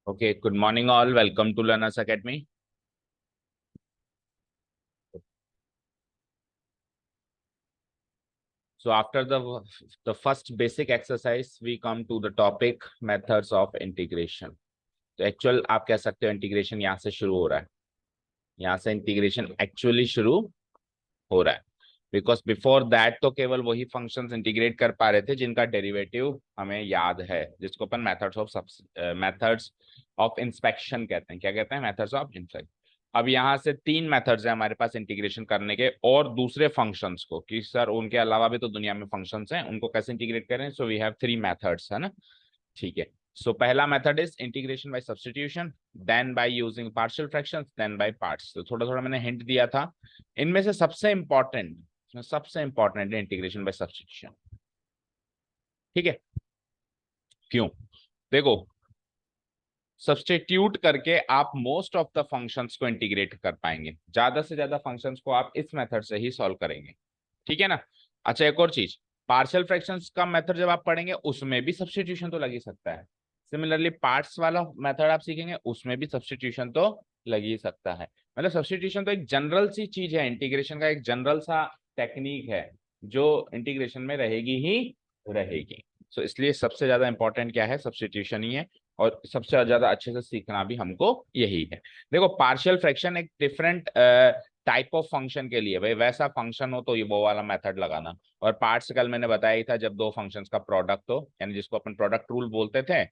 Okay, good morning all. Welcome to Learners Academy. So after the first basic exercise, we come to the topic methods of integration. तो actual आप कह सकते हो integration यहाँ से शुरू हो रहा है, यहाँ से इंटीग्रेशन एक्चुअली शुरू हो रहा है। बिकॉज बिफोर दैट तो केवल वही फंक्शंस इंटीग्रेट कर पा रहे थे जिनका डेरिवेटिव हमें याद है, जिसको अपन मेथड्स ऑफ इंस्पेक्शन कहते हैं। क्या कहते हैं? Methods of inspection. अब यहाँ से तीन मेथड्स है हमारे पास इंटीग्रेशन करने के, और दूसरे फंक्शंस को कि सर उनके अलावा भी तो दुनिया में फंक्शंस हैं, उनको कैसे इंटीग्रेट करें। So we have three methods, है ना। ठीक है। सो पहला method is integration by substitution, then by using partial fractions, then by parts. तो थोड़ा थोड़ा मैंने हिंट दिया था। इनमें से सबसे इंपॉर्टेंट है इंटीग्रेशन बाय सब्स्टिट्यूशन। ठीक है। क्यों? देखो, सब्स्टिट्यूट करके आप मोस्ट ऑफ द फंक्शंस को इंटीग्रेट कर पाएंगे। ज्यादा से ज्यादा फंक्शंस को आप इस मेथड से ही सॉल्व करेंगे। ठीक है ना। अच्छा, एक और चीज, पार्शियल फ्रैक्शंस का मेथड जब आप पढ़ेंगे उसमें भी सब्स्टिट्यूशन तो लग ही सकता है। सिमिलरली पार्ट्स वाला मेथड आप सीखेंगे उसमें भी सब्स्टिट्यूशन तो लग ही सकता है। मतलब सब्स्टिट्यूशन तो एक जनरल सी चीज है, इंटीग्रेशन का एक जनरल सा टेक्निक है जो इंटीग्रेशन में रहेगी ही रहेगी। सो इसलिए सबसे ज्यादा इंपॉर्टेंट क्या है? सब्स्टिट्यूशन ही है, और सबसे ज्यादा अच्छे से सीखना भी हमको यही है। देखो, पार्शियल फ्रैक्शन एक डिफरेंट टाइप ऑफ फंक्शन के लिए, भाई वैसा फंक्शन हो तो ये वो वाला मेथड लगाना। और पार्ट्स कल मैंने बताया ही था, जब दो फंक्शंस का प्रोडक्ट हो, यानी जिसको अपन प्रोडक्ट रूल बोलते थे,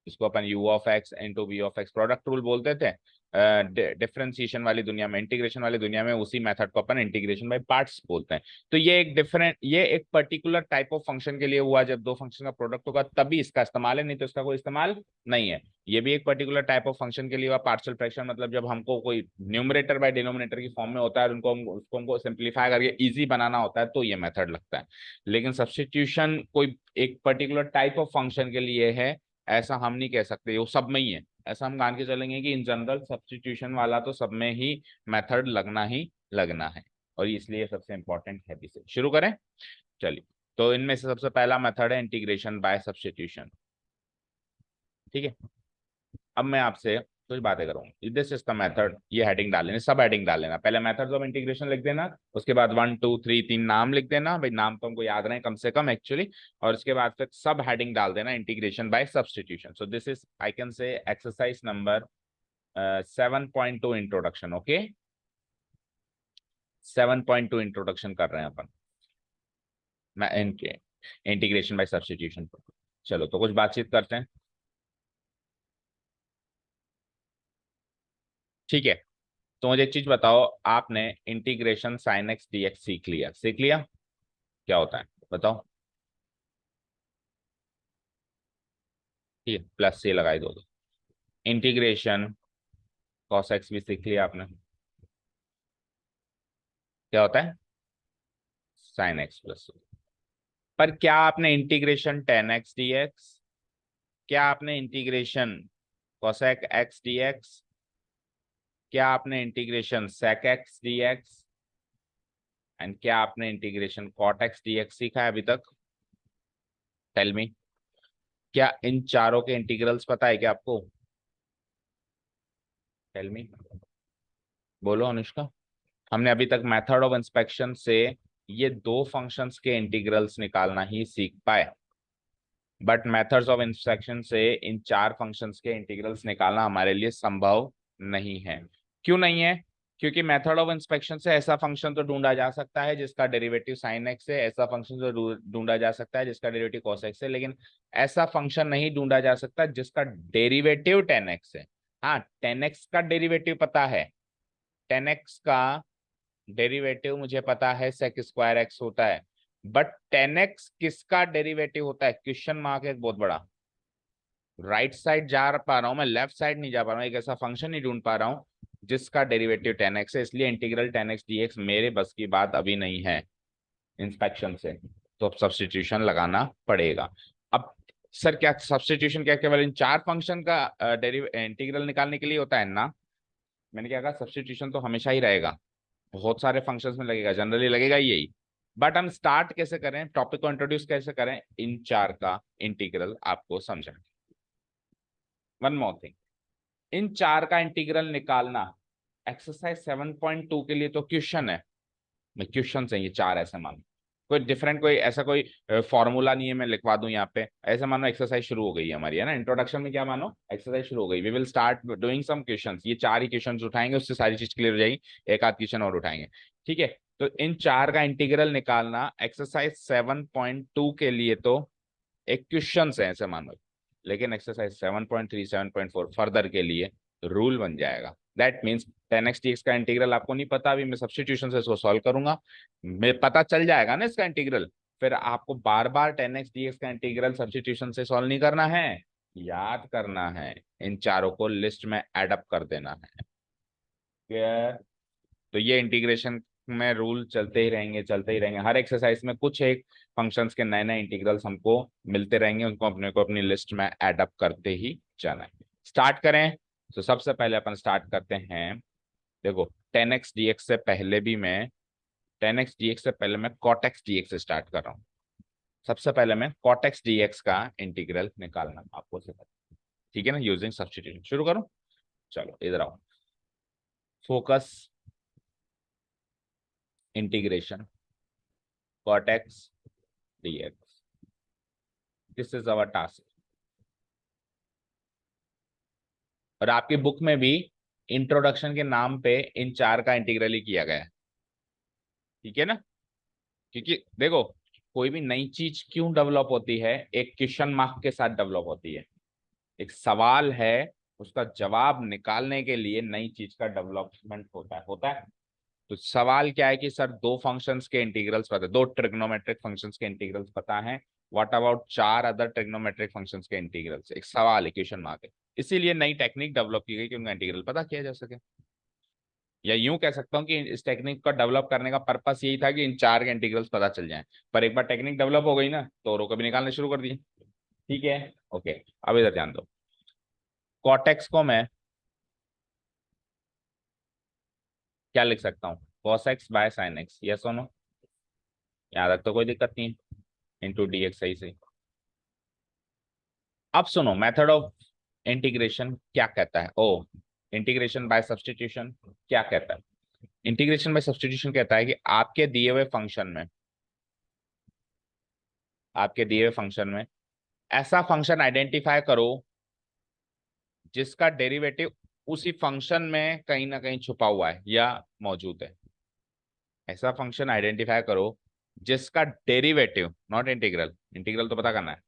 जिसको अपन u of x into v of x product rule बोलते थे। डिफरेंशिएशन वाली दुनिया में, इंटीग्रेशन वाली दुनिया में उसी मेथड को अपन इंटीग्रेशन बाय पार्ट्स बोलते हैं। तो ये एक पर्टिकुलर टाइप ऑफ फंक्शन के लिए हुआ, जब दो फंक्शन का प्रोडक्ट होगा तभी इसका इस्तेमाल है, नहीं तो इसका कोई इस्तेमाल नहीं है। ये भी एक पर्टिकुलर टाइप ऑफ फंक्शन के लिए हुआ पार्शियल फ्रैक्शन, मतलब जब हमको कोई न्यूमरेटर बाय डिनोमिनेटर की फॉर्म में होता है, उसको हमको सिंप्लीफाई करके इजी बनाना होता है, तो ये मेथड लगता है। लेकिन सब्स्टिट्यूशन कोई एक पर्टिकुलर टाइप ऑफ फंक्शन के लिए है, ऐसा हम नहीं कह सकते वो सब में ही है। ऐसा हम मान के चलेंगे कि इन जनरल सब्स्टिट्यूशन वाला तो सब में ही मेथड लगना ही लगना है, और इसलिए सबसे इंपॉर्टेंट है। भी से शुरू करें, चलिए। तो इनमें से सबसे पहला मेथड है इंटीग्रेशन बाय सब्स्टिट्यूशन। ठीक है। अब मैं आपसे कुछ बातें करूंगा। दिस इज द मेथड, ये हेडिंग डाल लेना, सब हेडिंग डाल लेना। पहले मेथड्स ऑफ इंटीग्रेशन लिख देना, उसके बाद 1 2 3 तीन नाम लिख देना, भाई नाम तो हमको याद रहे कम से कम एक्चुअली। और उसके बाद फिर सब हेडिंग डाल देना, integration by substitution. So this is, I can say, exercise number 7.2 introduction. Okay, 7.2 introduction कर रहे हैं अपन मैं इनके इंटीग्रेशन बाय सब्स्टिट्यूशन पर। चलो तो कुछ बातचीत करते हैं। ठीक है। तो मुझे एक चीज बताओ, आपने integration sine x d x सीख लिया? क्या होता है बताओ? ठीक है, प्लस से लगाई दो। इंटीग्रेशन कॉस एक्स भी सीख लिया आपने। क्या होता है? Sine x plus. पर क्या आपने integration tan x d x, क्या आपने integration cosec x d x, क्या आपने integration sec x d x, and क्या आपने integration cot x d x सीखा है अभी तक? Tell me. क्या इन चारों के इंटीग्रल्स पता है क्या आपको? टेल मी, बोलो अनुष्का। हमने अभी तक मेथड ऑफ इंस्पेक्शन से ये दो फंक्शंस के इंटीग्रल्स निकालना ही सीख पाए, बट मेथड्स ऑफ इंस्पेक्शन से इन चार फंक्शंस के इंटीग्रल्स निकालना हमारे लिए संभव नहीं है। क्यों नहीं है? क्योंकि मेथड ऑफ इंस्पेक्शन से ऐसा फंक्शन तो ढूंढा जा सकता है जिसका डेरिवेटिव साइन एक्स है, ऐसा फंक्शन तो ढूंढा जा सकता है जिसका डेरिवेटिव कॉस एक्स है, लेकिन ऐसा फंक्शन नहीं ढूंढा जा सकता जिसका डेरिवेटिव टेन एक्स है। हाँ, टेन एक्स का डेरिवेटिव पता है, टेन एक्स का डेरिवेटिव मुझे पता है सेक स्क्वायर एक्स होता है, बट टेन एक्स किसका डेरिवेटिव होता है? क्वेश्चन मार्क है बहुत बड़ा। राइट साइड जा पा रहा हूं मैं, लेफ्ट साइड नहीं जा पा रहा हूं, एक ऐसा फंक्शन नहीं ढूंढ पा रहा हूं जिसका डेरिवेटिव टेन एक्स है, इसलिए integral ten x d x मेरे बस की बात अभी नहीं है इंस्पेक्शन से। तो अब सब्स्टिट्यूशन लगाना पड़ेगा। अब सर क्या सब्स्टिट्यूशन क्या केवल इन चार फंक्शन का इंटीग्रल निकालने के लिए होता है ना? मैंने क्या कहा, सब्स्टिट्यूशन तो हमेशा ही रहेगा, बहुत सारे फंक्शंस में लगेगा, जनरली लगेगा यही। बट हम स्टार्ट कैसे करें, टॉपिक को इंट्रोड्यूस कैसे करें, इन चार का इंटीग्रल आपको समझाएं। वन मोर थिंग, इन चार का इंटीग्रल निकालना एक्सरसाइज 7.2 के लिए तो क्वेश्चन है, मैं क्वेश्चन है ये चार, ऐसे मानो कोई डिफरेंट कोई ऐसा कोई फॉर्मूला नहीं है, मैं लिखवा दूं यहाँ पे, ऐसे मानो एक्सरसाइज शुरू हो गई है हमारी, है ना। इंट्रोडक्शन में क्या मानो एक्सरसाइज शुरू हो गई, we will start doing some questions, ये चार ही क्वेश्चंस उठाएंगे, उससे सारी चीज क्लियर हो जाएगी, एक आध क्वेश्चन और उठाएंगे, ठीक है। तो इन चार का इंटीग्रल निकालना एक्सरसाइज 7.2 के लिए तो एक क्वेश्चन है ऐसे मानो, लेकिन एक्सरसाइज 7.3 7.4 फर्दर के लिए रूल बन जाएगा। दैट मीन्स 10x dx का इंटीग्रल आपको नहीं पता, अभी मैं सब्स्टिट्यूशन से इसको सॉल्व करूंगा, मैं पता चल जाएगा ना इसका इंटीग्रल, फिर आपको बार बार 10x dx का इंटीग्रल सब्स्टिट्यूशन से सॉल्व नहीं करना है, याद करना है, इन चारों को लिस्ट में एडअप कर देना है। क्लियर? तो ये इंटीग्रेशन में रूल चलते ही रहेंगे, चलते ही रहेंगे, हर एक्सरसाइज में कुछ एक फंक्शंस के नए नए इंटीग्रल्स हमको मिलते रहेंगे, उनको अपने को अपनी लिस्ट में एडअप करते ही जाना है। स्टार्ट करें, तो सबसे पहले अपन स्टार्ट करते हैं, देखो 10x dx से पहले भी मैं 10x dx से पहले मैं cot x dx से स्टार्ट कर रहा हूँ। सबसे पहले मैं cot x dx का इंटीग्रल निकालना आपको सिखा, ठीक है ना, यूजिंग सब्स्टिट्यूशन। शुरू करूं, चलो इधर आओ, focus, integration cot x dx, this is our task. और आपकी बुक में भी इंट्रोडक्शन के नाम पे इन चार का इंटीग्रल ही किया गया है, ठीक है ना। क्योंकि देखो कोई भी नई चीज क्यों डेवलप होती है, एक क्वेश्चन मार्क के साथ डेवलप होती है, एक सवाल है उसका जवाब निकालने के लिए नई चीज का डेवलपमेंट होता है, होता है। तो सवाल क्या है कि सर दो फंक्शंस के इंटीग्रल्स पता है, दो ट्रिग्नोमेट्रिक फंक्शंस के इंटीग्रल्स पता है, व्हाट अबाउट चार अदर ट्रिग्नोमेट्रिक फंक्शंस के इंटीग्रल्स, एक सवाल है, क्वेश्चन मार्क है, इसीलिए नई टेक्निक डेवलप की गई कि उनका इंटीग्रल पता किया जा सके। या यूं कह सकता हूँ कि इस टेक्निक का डेवलप करने का पर्पस यही था कि इन चार के इंटीग्रल्स पता चल जाएं, पर एक बार टेक्निक डेवलप हो गई ना तो औरों को भी निकालने शुरू कर दिए, ठीक है। ओके, अब इधर ध्यान दो, कॉटेक्स को मैं क्या लिख सकता हूँ, cos x by sine x, yes और नो, याद रख तो कोई दिक्कत नहीं, इंटू डी एक्स, सही सही। अब सुनो मेथड ऑफ इंटीग्रेशन क्या कहता है, ओ इंटीग्रेशन बाय सब्स्टिट्यूशन क्या कहता है, इंटीग्रेशन बाय सब्स्टिट्यूशन कहता है कि आपके दिए हुए फंक्शन में, आपके दिए हुए फंक्शन में ऐसा फंक्शन आइडेंटिफाई करो जिसका डेरिवेटिव उसी फंक्शन में कहीं ना कहीं छुपा हुआ है या मौजूद है, ऐसा फंक्शन आइडेंटिफाई करो जिसका डेरिवेटिव, नॉट इंटीग्रल, इंटीग्रल तो पता करना है,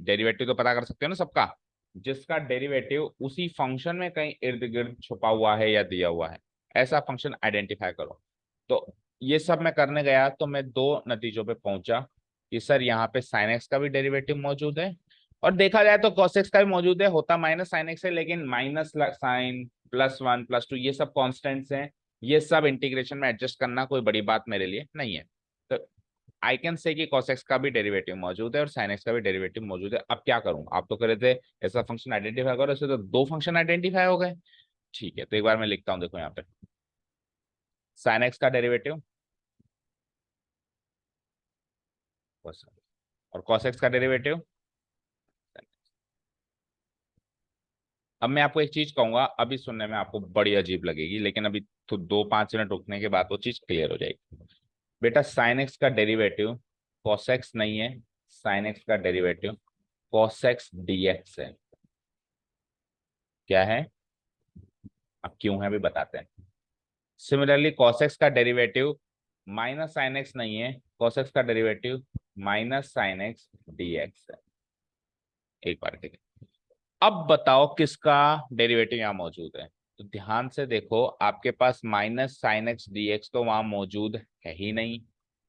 डेरिवेटिव तो पता कर सकते हो ना सबका, जिसका डेरिवेटिव उसी फंक्शन में कहीं इर्द गिर्द छुपा हुआ है या दिया हुआ है, ऐसा फंक्शन आइडेंटिफाई करो। तो ये सब मैं करने गया तो मैं दो नतीजों पे पहुंचा कि सर यहाँ पे साइन एक्स का भी डेरिवेटिव मौजूद है, और देखा जाए तो cos x का भी मौजूद है, होता माइनस साइन एक्स है, लेकिन माइनस साइन +1 +2 ये सब कॉन्स्टेंट्स हैं, ये सब इंटीग्रेशन में एडजस्ट करना कोई बड़ी बात मेरे लिए नहीं है। तो आई कैन से कि cos x का भी डेरिवेटिव मौजूद है और sin x का भी डेरिवेटिव मौजूद है। अब क्या करूं, आप तो करे थे ऐसा फंक्शन आइडेंटिफाई करो, ऐसे तो दो फंक्शन आइडेंटिफाई हो गए, ठीक है। तो एक बार मैं लिखता हूं, देखो यहाँ पे sin x का डेरिवेटिव और cos x का डेरिवेटिव। अब मैं आपको एक चीज कहूंगा, अभी सुनने में आपको बड़ी अजीब लगेगी, लेकिन अभी तो 2-5 मिनट रुकने के बाद वो चीज क्लियर हो जाएगी। बेटा साइन एक्स का डेरिवेटिव cos x नहीं है, साइन एक्स का डेरिवेटिव cos x dx है। क्या है, अब क्यों है अभी बताते हैं। सिमिलरली cos x का डेरिवेटिव माइनस साइन एक्स नहीं है, cos x का derivative minus sine x dx है। एक बार के लिए अब बताओ किसका डेरिवेटिव यहाँ मौजूद है, तो ध्यान से देखो, आपके पास माइनस साइन एक्स dx तो वहां मौजूद है ही नहीं,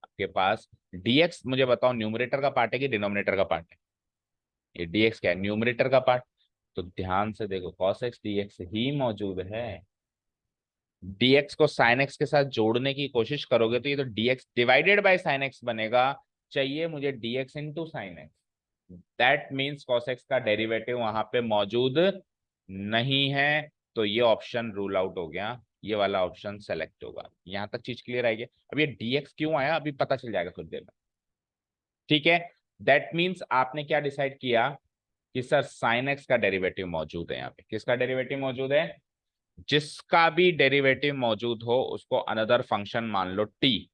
आपके पास dx मुझे बताओ न्यूमरेटर का पार्ट है कि डिनोमिनेटर का पार्ट है, ये dx क्या है, न्यूमरेटर का पार्ट। तो ध्यान से देखो cos x dx ही मौजूद है, dx को sin x के साथ जोड़ने की कोशिश करोगे तो ये तो dx divided by sin x बनेगा, चाहिए मुझे dx into sine x, that means cos x का डेरिवेटिव वहां पे मौजूद नहीं है, तो ये ऑप्शन रूल आउट हो गया, ये वाला ऑप्शन सेलेक्ट होगा। यहां तक चीज क्लियर आएगी। अब ये dx क्यों आया अभी पता चल जाएगा कुछ देर में, ठीक है। दैट मीन्स आपने क्या डिसाइड किया कि सर साइन एक्स का डेरिवेटिव मौजूद है यहाँ पे। किसका डेरिवेटिव मौजूद है? जिसका भी डेरिवेटिव मौजूद हो उसको अनदर फंक्शन मान लो टी।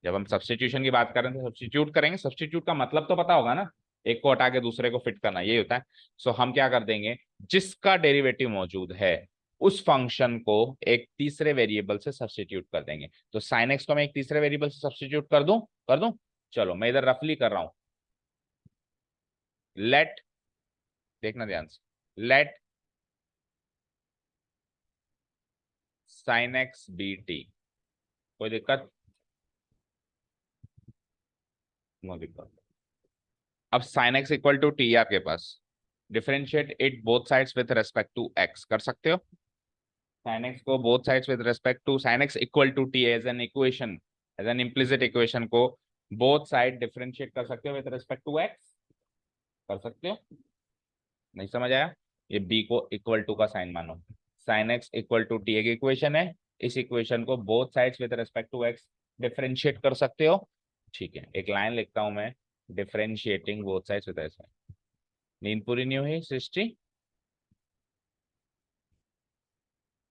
जब हम सब्स्टिट्यूशन की बात करें तो सब्स्टिट्यूट करेंगे। सब्स्टिट्यूट का मतलब तो पता होगा ना, एक को हटा के दूसरे को फिट करना, यही होता है। सो हम क्या कर देंगे, जिसका डेरिवेटिव मौजूद है उस फंक्शन को एक तीसरे वेरिएबल से सब्स्टिट्यूट कर देंगे। तो साइन एक्स को मैं एक तीसरे वेरिएबल से सब्स्टिट्यूट कर दूं। चलो मैं इधर रफली कर रहा हूं। लेट, देखना ध्यान से, let sine x be t. कोई दिक्कत? नो दिक्कत। अब sine x equal to t आपके पास, differentiate it both sides with respect to x, कर सकते हो। साइन एक्स को both sides with respect to sine x equal to t as an equation, as an implicit equation को both side differentiate कर सकते हो विथ रेस्पेक्ट टू एक्स, कर सकते हो। नहीं समझ आया? ये बी को इक्वल टू का साइन मानो, sine x equal to T एक इक्वेशन है, इस इक्वेशन को both sides with respect to x differentiate कर सकते हो। ठीक है, एक लाइन लिखता हूं मैं, differentiating both sides with x. नींद पूरी नहीं हुई Srishti?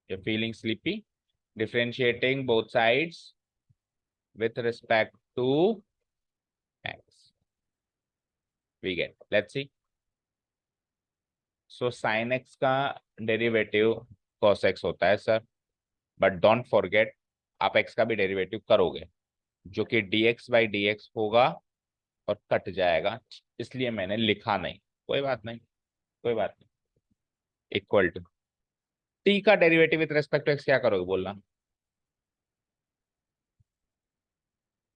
You feeling sleepy? Differentiating both sides with respect to x, we get, let's see. So sin x का डेरिवेटिव cos x होता है सर, बट डोंट फॉरगेट आप x का भी डेरिवेटिव करोगे जो कि dx बाई dx होगा और कट जाएगा, इसलिए मैंने लिखा नहीं। कोई बात नहीं, कोई बात नहीं। इक्वल टू t का derivative with respect to x क्या करोगे बोलना।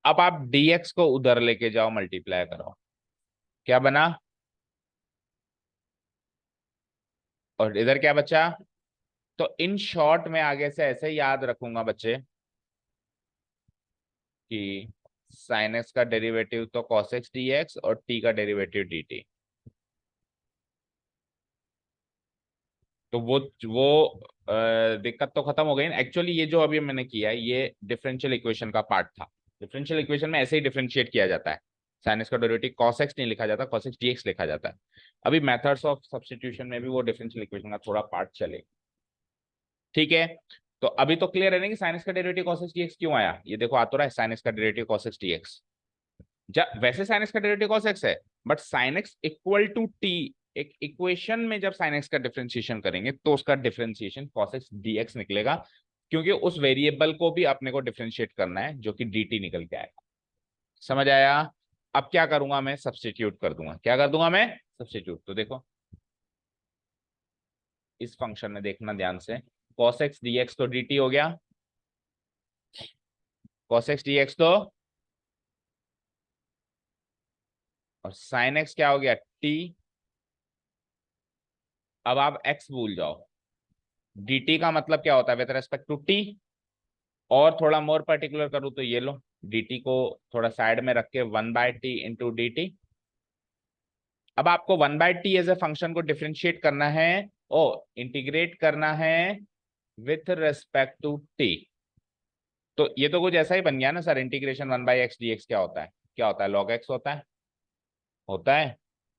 अब आप dx को उधर लेके जाओ, मल्टीप्लाई करो, क्या बना, और इधर क्या बचा। तो इन शॉर्ट में आगे से ऐसे याद रखूंगा बच्चे कि साइन एक्स का डेरिवेटिव तो कॉस एक्स डी एक्स और टी का डेरिवेटिव डी टी। तो वो दिक्कत तो खत्म हो गई। एक्चुअली ये जो अभी मैंने किया है ये डिफरेंशियल इक्वेशन का पार्ट था। डिफरेंशियल इक्वेशन में ऐसे ही डिफरेंशिएट किया जाता है, साइन एक्स का डेरिवेटिव कॉस एक्स नहीं लिखा जाता, कॉस एक्स डी एक्स लिखा जाता है। अभी मेथड्स ऑफ सब्स्टिट्यूशन में भी वो डिफरेंशियल इक्वेशन का थोड़ा पार्ट चले, ठीक है। तो अभी तो क्लियर है ना कि साइन एक्स का derivative cos x d x क्यों आया। ये देखो आ तो रहा है साइन एक्स का derivative cos x d x. जब वैसे साइन एक्स का डेरिवेटिव कॉस एक्स है, but sine x equal to T एक इक्वेशन में जब साइन एक्स का डिफरेंशिएशन करेंगे तो उसका डिफरेंशिएशन कॉस एक्स डीएक्स निकलेगा, क्योंकि उस वेरिएबल को भी अपने को डिफरेंशिएट करना है जो कि dt निकल के आएगा। समझ आया? अब क्या करूंगा मैं, सब्स्टिट्यूट कर दूंगा। क्या कर दूंगा मैं? सब्स्टिट्यूट। तो देखो इस फंक्शन में देखना ध्यान से, cos x dx तो dt हो गया, cos x dx तो, और sin x क्या हो गया t। अब आप x भूल जाओ, dt का मतलब क्या होता है विद रेस्पेक्ट टू t। और थोड़ा मोर पर्टिकुलर करूं तो ये लो, dt को थोड़ा साइड में रख के 1/t इंटू डी टी। अब आपको 1/t एज ए फंक्शन को डिफरेंशिएट करना है, ओ इंटीग्रेट करना है विथ रेस्पेक्ट टू t। तो ये तो कुछ ऐसा ही बन गया ना सर, इंटीग्रेशन 1/x dx क्या होता है, क्या होता है, log x होता है, होता है।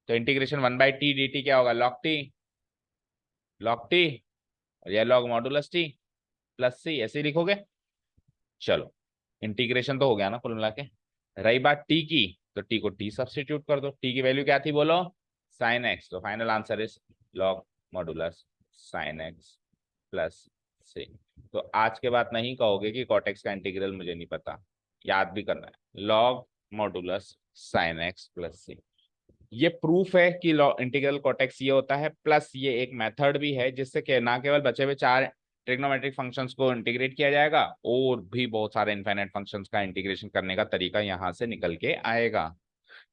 तो इंटीग्रेशन 1/t dt क्या होगा, log t, log t, और यह log modulus t plus c, ऐसे ही लिखोगे। चलो इंटीग्रेशन तो हो गया ना कुल मिला के। रही बात टी की, तो टी को टी सब्स्टिट्यूट कर दो। टी की वैल्यू क्या थी बोलो, साइन एक्स। तो final answer is log modulus sine x plus c. तो आज के बाद नहीं कहोगे कि कॉटेक्स का इंटीग्रल मुझे नहीं पता, याद भी करना है, log modulus sine x plus c. ये प्रूफ है कि इंटीग्रल कॉटेक्स ये होता है, प्लस ये एक मेथड भी है जिससे कि ना केवल बचे हुए चार ट्रिग्नोमेट्रिक फंक्शंस को इंटीग्रेट किया जाएगा, और भी बहुत सारे इनफाइनाइट फंक्शंस का इंटीग्रेशन करने का तरीका यहाँ से निकल के आएगा।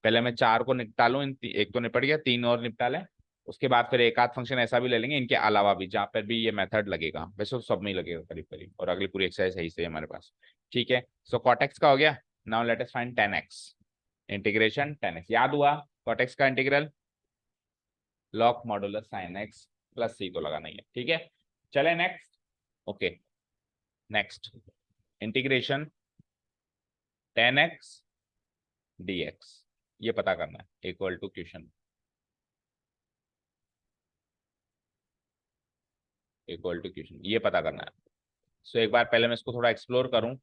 पहले मैं चार को निपटा लूं, एक तो निपट गया, तीन और निपटा लें, उसके बाद फिर एक आध फंक्शन ऐसा भी ले लेंगे इनके अलावा भी जहाँ पर भी ये मेथड लगेगा। वैसे तो सब में ही लगेगा करीब करीब, और अगली पूरी एक्सरसाइज है से हमारे पास। ठीक है, सो कॉटेक्स का हो गया। Now let us find tan x, integration tan x याद हुआ, कॉटेक्स का integral log modulus sine x plus c तो लगा नहीं है, ठीक है। चले next, okay next, integration tan x dx, ये पता करना है, equal to question. Equal to question, ये पता करना है। सो एक बार पहले मैं इसको थोड़ा एक्सप्लोर करूं,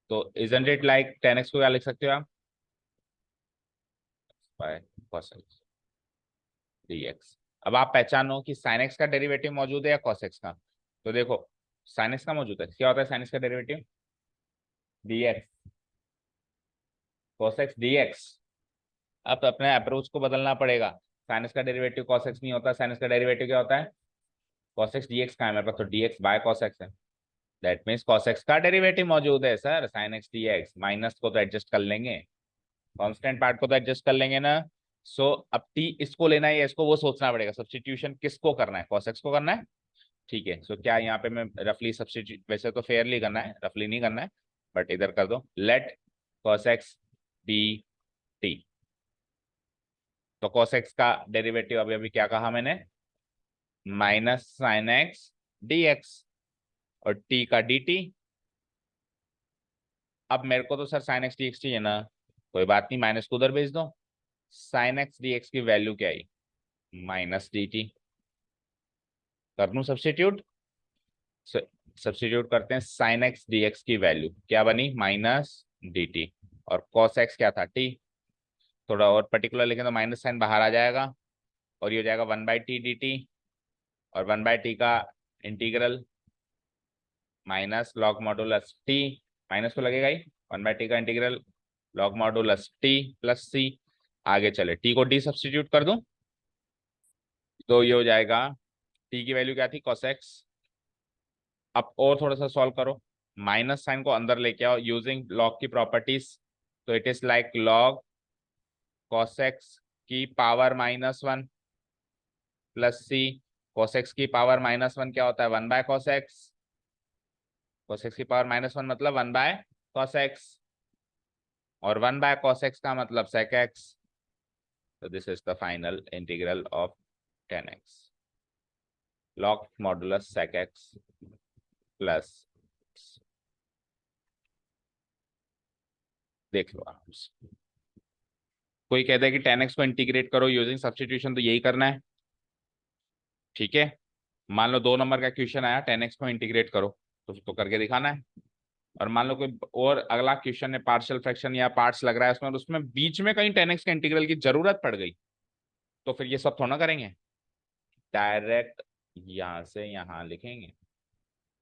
तो इजंट इट लाइक 10x को क्या लिख सकते हो आप, बाय cos x dx। अब आप पहचानो कि sin x का डेरिवेटिव मौजूद है या cos x का। तो देखो sin x का मौजूद है, क्या होता है sin x का derivative, dx, cos x dx। अब तो अपने अप्रोच को बदलना पड़ेगा, sin x का डेरिवेटिव cos x नहीं होता, sin x का डेरिवेटिव क्या होता है, cos x dx का है मेरे पास, तो dx बाय cos x है। दैट मीन्स cos x का डेरिवेटिव मौजूद है sir, sin x dx। Minus को तो एडजस्ट कर लेंगे, कांस्टेंट पार्ट को तो एडजस्ट कर लेंगे ना। सो अब t इसको लेना है या इसको, वो सोचना पड़ेगा। सब्स्टिट्यूशन किसको करना है, cos x को करना है। ठीक है, सो क्या यहाँ पे मैं रफली सब्स्टिट्यूट, वैसे तो फेयरली करना है, रफली नहीं करना है, बट इधर कर दो, लेट cos x dt। तो cos x का डेरिवेटिव अभी अभी क्या कहा मैंने, माइनस साइन एक्स dx, और t का dt। अब मेरे को तो सर साइन एक्स dx चाहिए ना, कोई बात नहीं, माइनस को उधर भेज दो। साइन एक्स dx की वैल्यू क्या आई, माइनस dt। कर दूं सब्स्टिट्यूट, सब्स्टिट्यूट करते हैं, साइन एक्स dx की वैल्यू क्या बनी, माइनस dt, और cos x क्या था, t। थोड़ा और पर्टिकुलर लिखें तो माइनस साइन बाहर आ जाएगा, और ये हो जाएगा 1/t dt, और 1/t का integral minus log modulus t, minus तो लगेगा ही, 1/t का integral log modulus t plus c. आगे चले, टी को डी सब्स्टिट्यूट कर दूं, तो ये हो जाएगा, टी की वैल्यू क्या थी, cos x। अब और थोड़ा सा सॉल्व करो, माइनस साइन को अंदर लेके आओ यूजिंग लॉग की प्रॉपर्टीज, तो it is like log cos x की पावर -1 प्लस सी। cos x की पावर -1 क्या होता है, 1/cos x। cos x की पावर -1 मतलब 1/cos x, और 1/cos x का मतलब sec x। तो this is the final integral of 10x log modulus sec x plus, देख लो आराम से। कोई कहता है कि 10x को इंटीग्रेट करो यूजिंग सब्स्टिट्यूशन, तो यही करना है। ठीक है, मान लो 2 नंबर का क्वेश्चन आया, 10x को इंटीग्रेट करो, तो करके दिखाना है। और मान लो कोई और अगला क्वेश्चन है, पार्शियल फ्रैक्शन या पार्ट्स लग रहा है उसमें, और उसमें बीच में कहीं 10x के इंटीग्रल की जरूरत पड़ गई, तो फिर ये सब थोड़ा ना करेंगे, डायरेक्ट यहां से यहां लिखेंगे।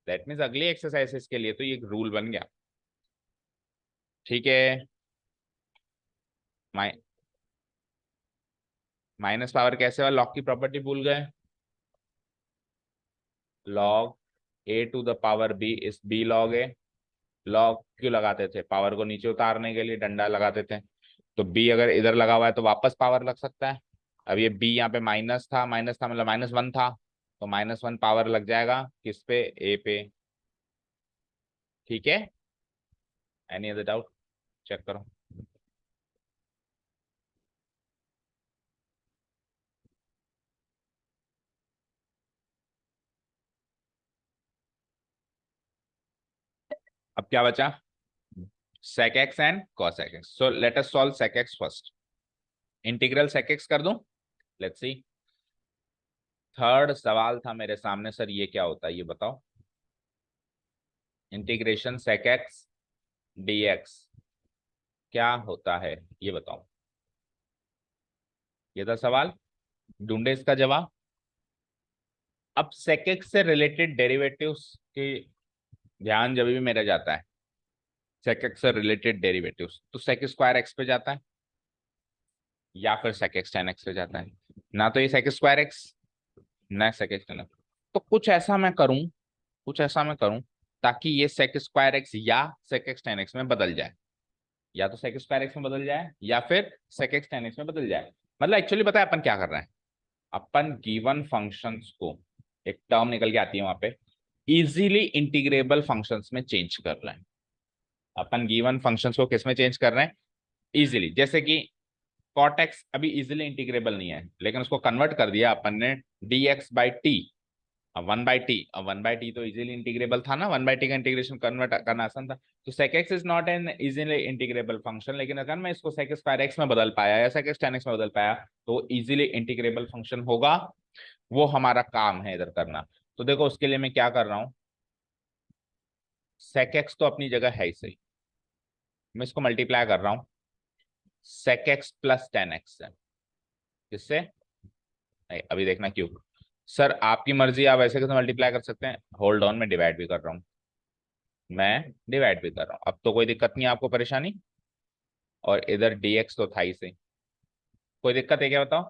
दैट मीन्स अगली एक्सरसाइजेस के लिए तो ये रूल बन गया। ठीक है, माइनस पावर कैसे हुआ, लॉग की प्रॉपर्टी भूल गए, log a to the power b is b log a. Log क्यों लगाते थे, पावर को नीचे उतारने के लिए डंडा लगाते थे, तो बी अगर इधर लगा हुआ है तो वापस पावर लग सकता है। अब ये बी यहाँ पे माइनस था मतलब -1 था, तो -1 पावर लग जाएगा किस पे, ए पे। ठीक है, एनी अदर डाउट, चेक करो। अब क्या बचा, sec x and cos x। So let us solve sec x first. Integral sec x कर दूं, लेट्स सी। थर्ड सवाल था मेरे सामने, सर ये क्या होता है ये बताओ, इंटीग्रेशन sec x dx क्या होता है ये बताओ। ये था सवाल, ढूंढे इसका जवाब। अब sec x से रिलेटेड डेरिवेटिव्स के ध्यान जब भी मेरा जाता है, sec x से रिलेटेड डेरिवेटिव्स तो sec स्क्वायर x पे जाता है, या फिर sec x tan x पे जाता है। ना तो ये sec स्क्वायर x, ना sec x tan x। तो कुछ ऐसा मैं करूं ताकि ये sec स्क्वायर x या sec x tan x में बदल जाए, या तो sec स्क्वायर x में बदल जाए या फिर sec x tan x में बदल जाए। मतलब एक्चुअली पता है अपन क्या कर रहे हैं, अपन गिवन फंक्शंस को, एक टर्म निकल के आती है वहां पे, इजीली इंटीग्रेबल फंक्शंस में चेंज कर रहे हैं। अपन गिवन फंक्शंस को किस में चेंज कर रहे हैं, इजीली। जैसे कि cot x अभी इजीली इंटीग्रेबल नहीं है, लेकिन उसको कन्वर्ट कर दिया अपन ने dx/t। अब 1/t, अब 1/t तो इजीली इंटीग्रेबल था ना, 1/t का इंटीग्रेशन कन्वर्ट करना आसान था। तो sec x is not an easily integrable function, लेकिन अगर मैं इसको sec स्क्वायर x में बदल पाया या sec tan x में बदल पाया तो इजीली इंटीग्रेबल फंक्शन होगा। वो हमारा काम है इधर करना। तो देखो उसके लिए मैं क्या कर रहा हूँ, sec x तो अपनी जगह है ही सही, मैं इसको मल्टीप्लाई कर रहा हूँ sec x plus tan x से। किससे? नहीं, अभी देखना क्यों। सर आपकी मर्जी, आप ऐसे कैसे मल्टीप्लाई कर सकते हैं? होल्ड ऑन, मैं डिवाइड भी कर रहा हूँ, मैं डिवाइड भी कर रहा हूँ, अब तो कोई दिक्कत नहीं है आपको, परेशानी। और इधर dx तो था ही सही, कोई दिक्कत है क्या बताओ?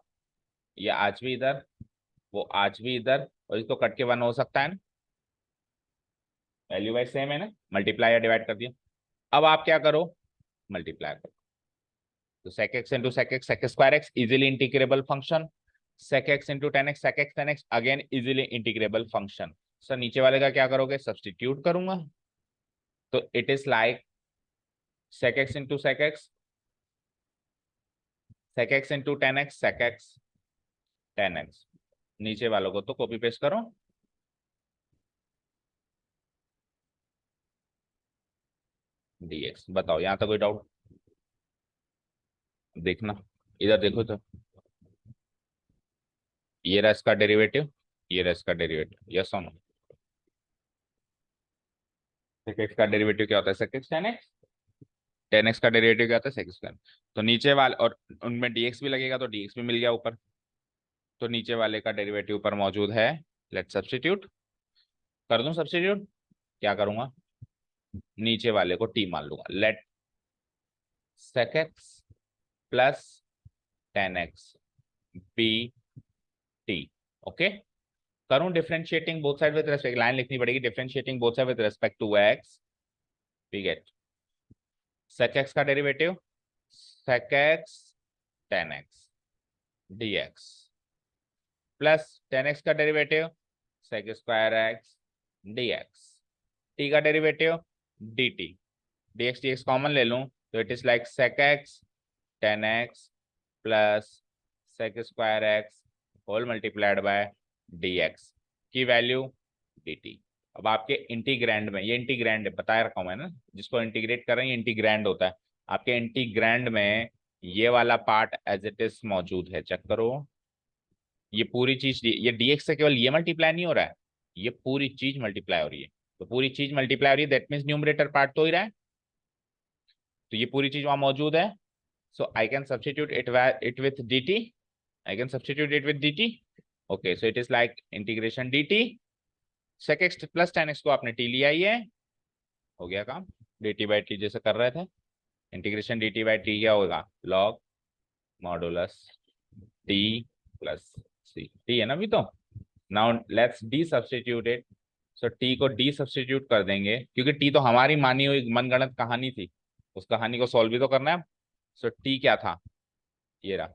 ये आज भी इधर, वो आज भी इधर, और इसको कट के वन हो सकता है ना, वैल्यू वाइज सेम है ना, मल्टीप्लाई या डिवाइड कर दिया। अब आप क्या करो, मल्टीप्लाई करो, तो sec x into sec x sec square x easily integrable function, sec x into ten x sec x tan x again easily integrable function. Sir नीचे वाले का क्या करोगे, सब्सटीट्यूट करूंगा, तो it is like sec x into sec x into ten x sec x tan x, नीचे वालों को तो कॉपी पेस्ट करो। dx, बताओ यहाँ तक कोई डाउट? देखना, इधर देखो तो, ये रहा इसका डेरिवेटिव, ये रहा इसका डेरिवेटिव, यस और नो? sec x का डेरिवेटिव क्या होता है, sec x tan x, ten x का डेरिवेटिव क्या होता है, sec स्क्वायर। तो नीचे वाले, और उनमें dx भी लगेगा तो dx भी मिल गया ऊपर, तो नीचे वाले का डेरिवेटिव ऊपर मौजूद है। लेट सब्स्टिट्यूट, कर दूं सब्स्टिट्यूट? क्या करूंगा, नीचे वाले को t मान लूंगा, let sec x plus tan x be t. Okay, करूं differentiating both side with respect, line लिखनी पड़ेगी, differentiating both side with respect to x, we get sec x का derivative sec x tan x dx plus tan x का derivative sec square x dx, t का derivative dt, dx dx common ले लूं तो it is like sec x tan x plus sec square x whole multiplied by dx की value dt। अब आपके integrand में, ये इंटीग्रैंड बताया रखा हूं मैं ना, जिसको इंटीग्रेट कर रहे हैं ये इंटीग्रैंड होता है, आपके इंटीग्रैंड में ये वाला पार्ट एज इट इज मौजूद है, चेक करो। ये पूरी चीज, ये dx से केवल ये मल्टीप्लाई नहीं हो रहा है, ये पूरी चीज मल्टीप्लाई हो रही है, तो पूरी चीज मल्टीप्लाई हो रही है, दैट मीन्स न्यूमरेटर पार्ट तो ही रहा है, तो ये पूरी चीज वहां मौजूद है। So I can substitute it with dt, I can substitute it with dt। Okay, so it is like integration dt, sec x plus tan x को आपने t लिया ही है, हो गया काम, dt बाई टी जैसे कर रहे थे, इंटीग्रेशन dt बाई टी क्या होगा, log modulus t plus c, t है ना अभी तो। Now let's D substitute it, so T को डी सब्स्टिट्यूट कर देंगे, क्योंकि टी तो हमारी मानी हुई मनगढ़ंत कहानी थी, उस कहानी को सॉल्व भी तो करना है। सो टी क्या था, ये रहा,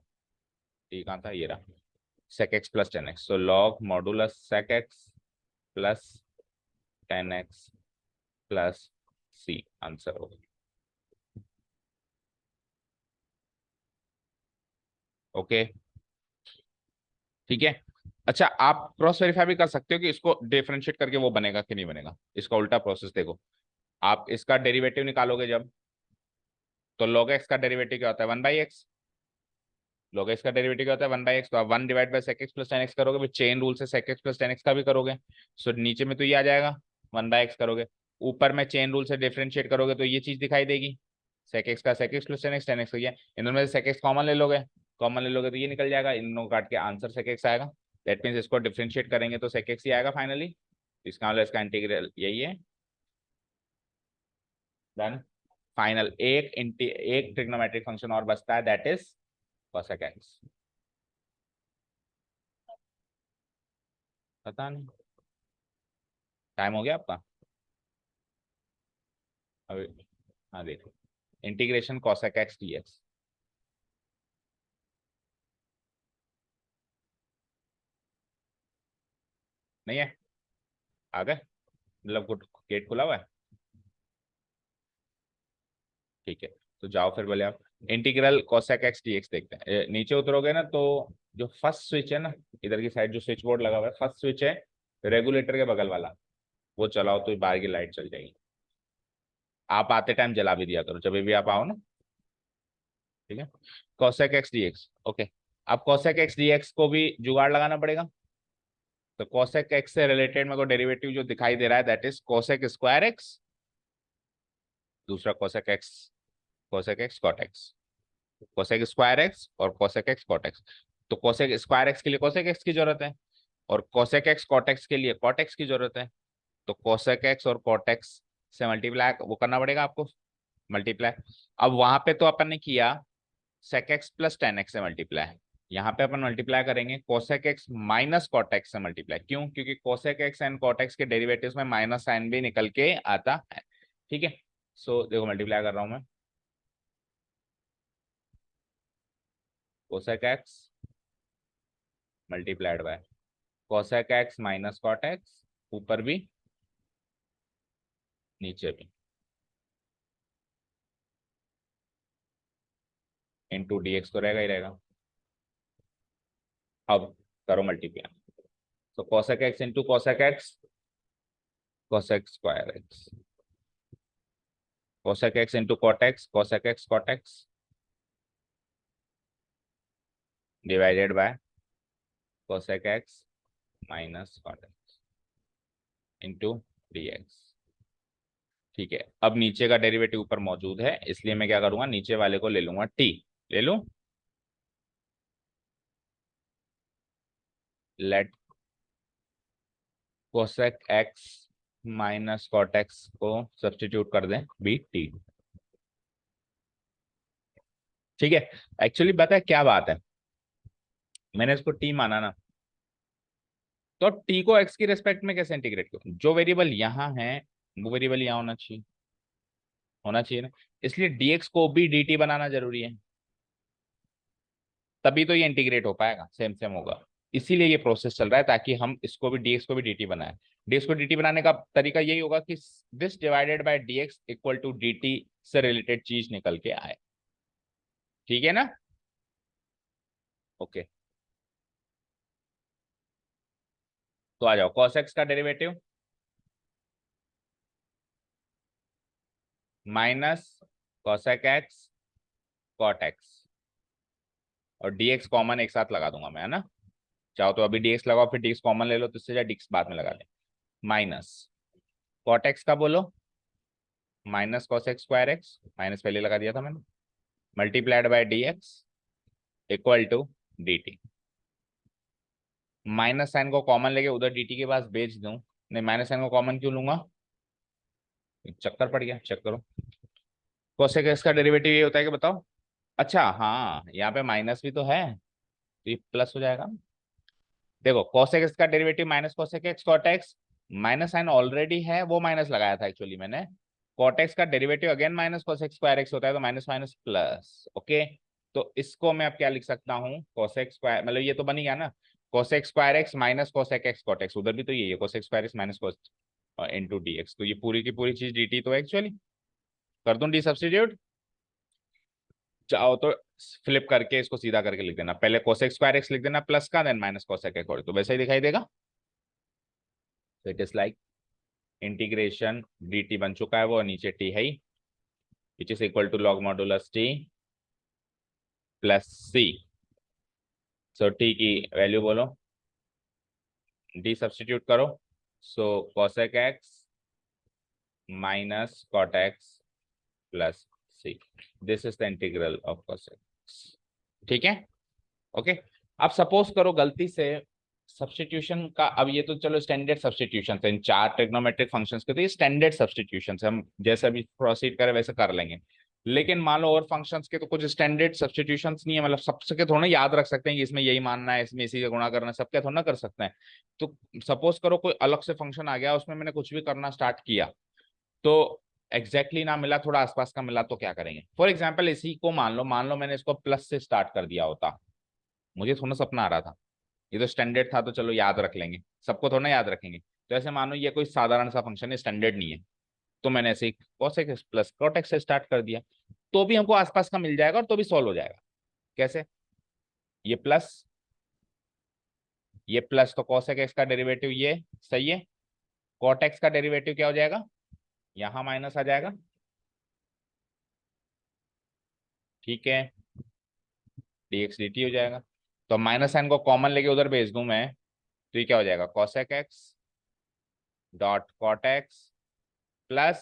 टी कहाँ था, ये रहा, sec x plus tan x, so log modulus sec x plus tan x plus c, answer होगा। ओके, ठीक है। अच्छा, आप क्रॉस वेरीफाई भी कर सकते हो कि इसको डिफरेंशिएट करके वो बनेगा कि नहीं बनेगा, इसका उल्टा प्रोसेस देखो, आप इसका डेरिवेटिव निकालोगे जब, तो log x का डेरिवेटिव क्या होता है, one by x, log x का डेरिवेटिव क्या होता है, वन बाई एक्स, तो आप one divide by sec x plus tan x करोगे, फिर चेन रूल से sec x plus tan x का भी करोगे, सो नीचे में तो ये आ जाएगा, वन बाई एक्स करोगे, ऊपर में चेन रूल से डिफरेंशिएट करोगे तो ये चीज दिखाई देगी, sec x का sec x plus tan x हो गया, इन दोनों में से sec x कॉमन ले लोगे, कॉमन ले लोगे तो ये निकल जाएगा, इन दोनों काट के आंसर sec x आएगा, दैट मीन्स इसको डिफरेंशिएट करेंगे तो sec x ही आएगा फाइनली, इसका मतलब इसका इंटीग्रल यही है। डन, फाइनल एक ट्रिग्नोमेट्रिक फंक्शन और बचता है, दैट इज cosec x। पता नहीं, टाइम हो गया आपका अभी? हाँ देखो, इंटीग्रेशन cosec x dx, नहीं है, आ गए, मतलब गेट खुला हुआ है, ठीक है, तो जाओ फिर बोले आप, इंटीग्रल cosec x dx देखते हैं। नीचे उतरोगे ना तो जो फर्स्ट स्विच है ना, इधर की साइड जो स्विच बोर्ड लगा हुआ है, फर्स्ट स्विच है रेगुलेटर के बगल वाला, वो चलाओ तो बाहर की लाइट चल जाएगी, आप आते टाइम जला भी दिया करो जब भी आप आओ ना, ठीक है। cosec x dx, ओके, अब cosec x dx को भी जुगाड़ लगाना पड़ेगा, तो कोसेक एक्स से रिलेटेड मेरे को डेरिवेटिव जो दिखाई दे रहा है that is cosec square x, दूसरा cosec x cot x, cosec square x और कोसेक एक्स कॉट एक्स। तो कोसेक स्क्वायर एक्स के लिए कोसेक एक्स की जरूरत है और कोसेक एक्स कॉट एक्स के लिए कॉट एक्स की जरूरत है। तो कोसेक एक्स और कॉट एक्स से मल्टीप्लाई वो करना पड़ेगा आपको, मल्टीप्लाई। अब वहां पे तो अपन ने किया sec x plus tan x से मल्टीप्लाई, यहाँ पे अपन मल्टीप्लाई करेंगे cosec x minus cot x से मल्टीप्लाई। क्यों? क्योंकि cosec x and cot x के डेरिवेटिव्स में माइनस साइन भी निकल के आता है। ठीक है, सो देखो मल्टीप्लाई कर रहा हूं मैं, cosec x multiplied by cosec x minus cot x, ऊपर भी नीचे भी, इंटू डीएक्स तो रहेगा ही रहेगा। अब करो मल्टीप्लाई, तो cosec x into cosec x, cosec square x, cosec x into cot x, cosec x cot x, divided by cosec x minus cot x into d x. ठीक है, अब नीचे का डेरिवेटिव ऊपर मौजूद है, इसलिए मैं क्या करूंगा, नीचे वाले को ले लूंगा टी, ले लूं, let cosec x minus cot x को सब्स्टिट्यूट कर दें बी टी। ठीक है, एक्चुअली पता है क्या बात है, मैंने इसको टी माना ना, तो टी को एक्स की रेस्पेक्ट में कैसे इंटीग्रेट करूं, जो वेरिएबल यहाँ है वो वेरिएबल यहाँ होना चाहिए ना, इसलिए डीएक्स को भी dt बनाना जरूरी है, तभी तो ये इंटीग्रेट हो पाएगा, सेम सेम होगा। इसीलिए ये प्रोसेस चल रहा है ताकि हम इसको भी डीएक्स को भी dt बनाए। डीएक्स को dt बनाने का तरीका यही होगा कि this divided by d x equal to dt से रिलेटेड चीज निकल के आए। ठीक है ना? ओके, तो आ जाओ cos x का derivative minus cosec x cot x, और dx कॉमन एक साथ लगा दूंगा मैं, है ना? चाहो तो अभी dx लगाओ फिर dx कॉमन ले लो, तो इससे dx बाद में लगा ले, माइनस cot x का बोलो, minus cosec square x, minus पहले लगा दिया था मैंने, multiplied by dx equal to dt। Minus sign को कॉमन लेके उधर dt के पास भेज दूं, नहीं माइनस साइन को कॉमन क्यों लूंगा, चक्कर पड़ गया, चेक करो। cosec x का डेरिवेटिव ये होता है कि बताओ, अच्छा हाँ यहाँ पे माइनस भी तो है, तो ये प्लस हो जाएगा। देखो cosec x का derivative minus cosec x cot x, minus sign already है वो माइनस लगाया था एक्चुअली मैंने, cot x का derivative again minus cosec square x होता है, तो माइनस माइनस प्लस, ओके। तो इसको मैं अब क्या लिख सकता हूँ, cosec स्क्वायर मतलब ये तो बन ही गया ना, cosec square x minus cosec x cot x, उधर भी तो यही है cosec square x minus cos into d x, तो ये पूरी की पूरी चीज dt तो एक्चुअली कर दूं डी सब्सटीट्यूट, चाहो तो फ्लिप करके इसको सीधा करके लिख देना, पहले कोसेक स्क्वायर एक्स लिख देना प्लस का, देन माइनस कोसेक एक्स, तो वैसे ही दिखाई देगा। तो it is like integration dt बन चुका है वो, नीचे t है ही, which is equal to log modulus t plus c। So t की वैल्यू बोलो, d सब्सटीट्यूट करो, so cosec x minus cot x plus c, this is the integral of cosec. ठीक है, ओके। अब सपोज करो गलती से सब्स्टिट्यूशन का, अब ये तो चलो स्टैंडर्ड सब्स्टिट्यूशन है इन चार ट्रिग्नोमेट्रिक फंक्शंस के, तो ये स्टैंडर्ड सब्स्टिट्यूशन हम जैसे अभी प्रोसीड करें वैसे कर लेंगे। लेकिन मान लो और फंक्शंस के तो कुछ स्टैंडर्ड सब्स्टिट्यूशंस नहीं है, मतलब सबके थोड़ा याद रख सकते हैं कि इसमें यही मानना है, इसमें इसी का गुणा करना है, सबके थोड़ा कर सकते हैं। तो सपोज करो कोई अलग से फंक्शन आ गया, उसमें मैंने कुछ भी करना स्टार्ट किया, तो एग्जैक्टली ना मिला, थोड़ा आसपास का मिला, तो क्या करेंगे? फॉर एग्जाम्पल इसी को मान लो मैंने इसको प्लस से स्टार्ट कर दिया होता, मुझे थोड़ा सपना आ रहा था, ये तो स्टैंडर्ड था तो चलो याद रख लेंगे, सबको थोड़ा याद रखेंगे। तो ऐसे मानो ये कोई साधारण सा फंक्शन है, स्टैंडर्ड नहीं है, तो मैंने ऐसे cosec x plus cot x से स्टार्ट कर दिया, तो भी हमको आसपास का मिल जाएगा और तो भी सॉल्व हो जाएगा। कैसे? ये प्लस, ये प्लस तो cosec x का डेरिवेटिव ये सही है, cot x का डेरिवेटिव क्या हो जाएगा, यहाँ माइनस आ जाएगा, ठीक है, dx dt हो जाएगा। तो माइनस साइन को कॉमन लेके उधर भेज दूं मैं, तो ये क्या हो जाएगा, cosec x dot cot x plus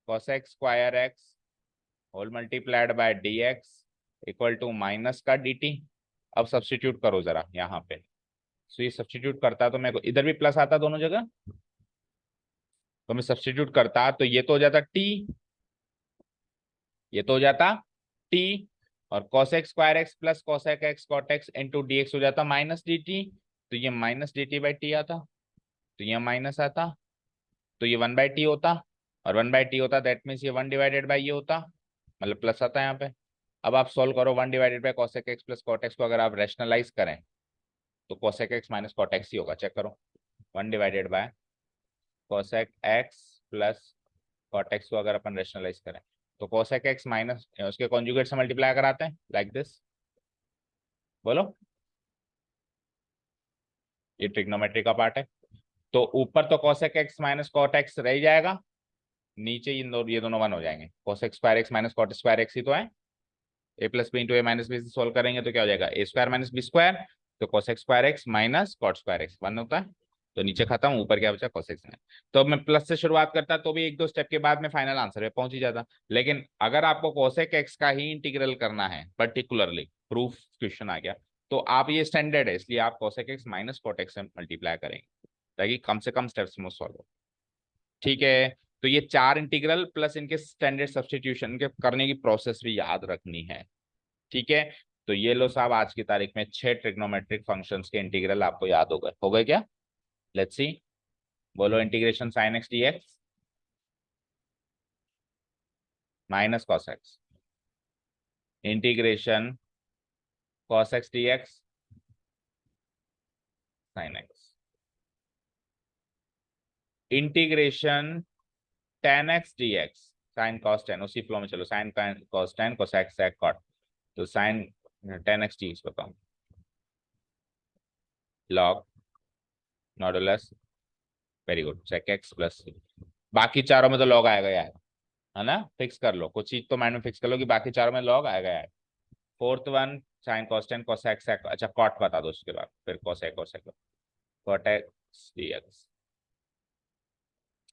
cosec square x whole multiplied by dx equal to minus का dt। अब सब्स्टिट्यूट करो जरा यहाँ पे, तो ये सब्स्टिट्यूट करता तो मेरे को इधर भी प्लस आता दोनों जगह, तो मैं सब्स्टिट्यूट करता तो ये तो हो जाता t, ये तो हो जाता t, और cosec square x plus cosec x cot x into dx हो जाता माइनस dt। तो ये माइनस dt बाई टी आता, तो ये माइनस आता, तो ये 1/t होता, और 1/t होता दैट मीन्स ये 1 डिवाइडेड बाई ये होता, मतलब प्लस आता है यहाँ पे। अब आप सॉल्व करो, 1 divided by cosec x plus cot x को अगर आप रैशनलाइज करें तो cosec x minus cot x ही होगा, चेक करो। 1 divided by cosec x plus cot x को अगर अपन रैशनलाइज करें तो cosec x माइनस उसके कॉन्जुगेट से मल्टीप्लाई कराते हैं लाइक दिस, बोलो। ये ट्रिग्नोमेट्री का पार्ट है, तो ऊपर तो cosec x minus cot x रह जाएगा, नीचे ये दोनों वन हो जाएंगे। cosec square x minus cot square x ही तो है, A plus B into A minus B से सोल्व करेंगे तो क्या हो जाएगा, A square minus B square, तो cosec square x minus cot square x one होता है, तो नीचे खत्म, ऊपर क्या बचा cosec स्क्वायर। तो अब मैं प्लस से शुरुआत करता तो भी एक दो स्टेप के बाद में फाइनल आंसर पे पहुंच ही जाता, लेकिन अगर आपको cosec x का ही इंटीग्रल करना है पर्टिकुलरली, प्रूफ क्वेश्चन आ गया, तो आप ये स्टैंडर्ड है इसलिए आप cosec x minus cot x से मल्टीप्लाई करेंगे ताकि कम से कम स्टेप्स में सॉल्व हो। ठीक है, तो ये चार इंटीग्रल प्लस इनके स्टैंडर्ड सब्स्टिट्यूशन के करने की प्रोसेस भी याद रखनी है। ठीक है, तो ये लो साहब आज की तारीख में 6 ट्रिग्नोमेट्रिक फंक्शंस के इंटीग्रल आपको याद हो गए क्या? लेट्स सी, बोलो। Integration sine x d x minus cos x, integration cos x d x sine x, integration tan x d x sine cos tan, उसी फ्लो में चलो, sine cos tan cosec sec cot, तो sine tan x d x बताओ, log modulus, very good, sec x plus, बाकी चारों में तो log आएगा यार, है ना, फिक्स कर लो, कुछ चीज तो माइंड में फिक्स कर लो कि बाकी चारों में लॉग आएगा यार। Fourth one sine cos tan cosec sec, अच्छा कॉट बता दो उसके बाद, फिर cosec cosec cot x dx,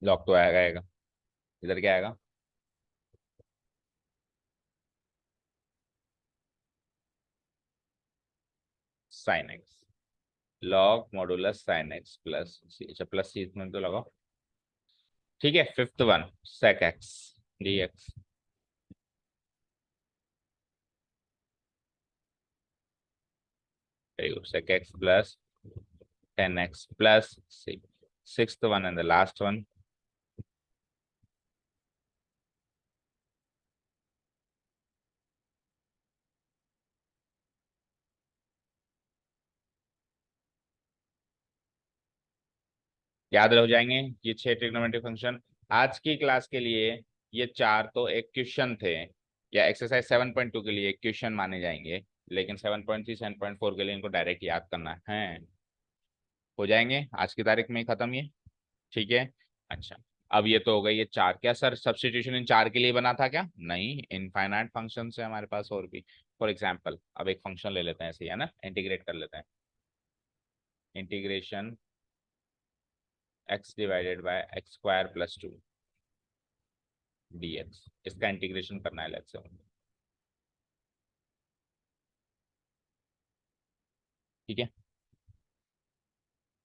log तो आएगा, इधर क्या आएगा, sine x, log modulus sine x plus c, अच्छा प्लस सी इसमें तो लगाओ। ठीक है, fifth one sec x dx, sec x plus tan x plus c. Sixth one and the last one, याद रह जाएंगे ये 6 ट्रिग्नोमेट्रिक फंक्शन। आज की क्लास के लिए ये चार तो एक क्वेश्चन थे, या एक्सरसाइज 7.2 के लिए एक क्वेश्चन माने जाएंगे, लेकिन 7.3 7.4 के लिए इनको डायरेक्ट याद करना है, हो जाएंगे आज की तारीख में ही खत्म ये। ठीक है, अच्छा, अब ये तो हो गई ये चार, क्या सर सब्स्टिट्यूशन इन चार के लिए बना था क्या? नहीं, इनफाइनाइट फंक्शन है हमारे पास और भी। फॉर एग्जाम्पल अब एक फंक्शन ले लेते हैं ऐसे ही, है ना, इंटीग्रेट कर लेते हैं, integration x divided bye x square plus to dx, इसका इंटीग्रेशन करना है लेट्स से। ठीक है,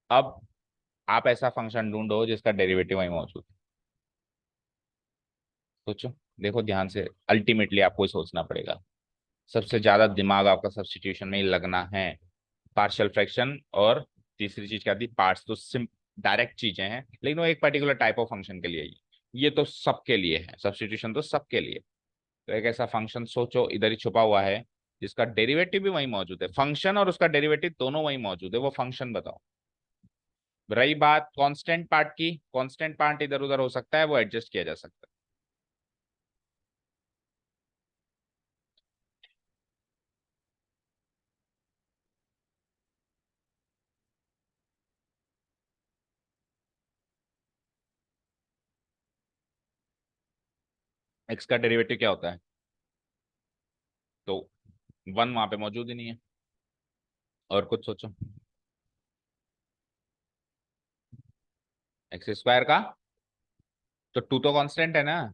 अब आप ऐसा फंक्शन ढूंढो जिसका डेरिवेटिव वही मौजूद है। सोचो, देखो ध्यान से, अल्टीमेटली आपको ही सोचना पड़ेगा, सबसे ज्यादा दिमाग आपका सब्स्टिट्यूशन में ही लगना है। पार्शियल फ्रैक्शन और तीसरी चीज क्या थी, पार्ट्स, तो सिम डायरेक्ट चीजें हैं, लेकिन वो एक पर्टिकुलर टाइप ऑफ फंक्शन के लिए ही, ये तो सबके लिए है, सब्स्टिट्यूशन तो सबके लिए। तो एक ऐसा फंक्शन सोचो इधर ही छुपा हुआ है जिसका डेरिवेटिव भी वही मौजूद है, फंक्शन और उसका डेरिवेटिव दोनों वही मौजूद है, वो फंक्शन बताओ। रही बात कांस्टेंट पार्ट की, कांस्टेंट पार्ट इधर उधर हो सकता है, वो एडजस्ट किया जा सकता है। एक्स का डेरिवेटिव क्या होता है, तो वन वहां पे मौजूद ही नहीं है, और कुछ सोचो। एक्स स्क्वायर का, तो टू तो कांस्टेंट है ना,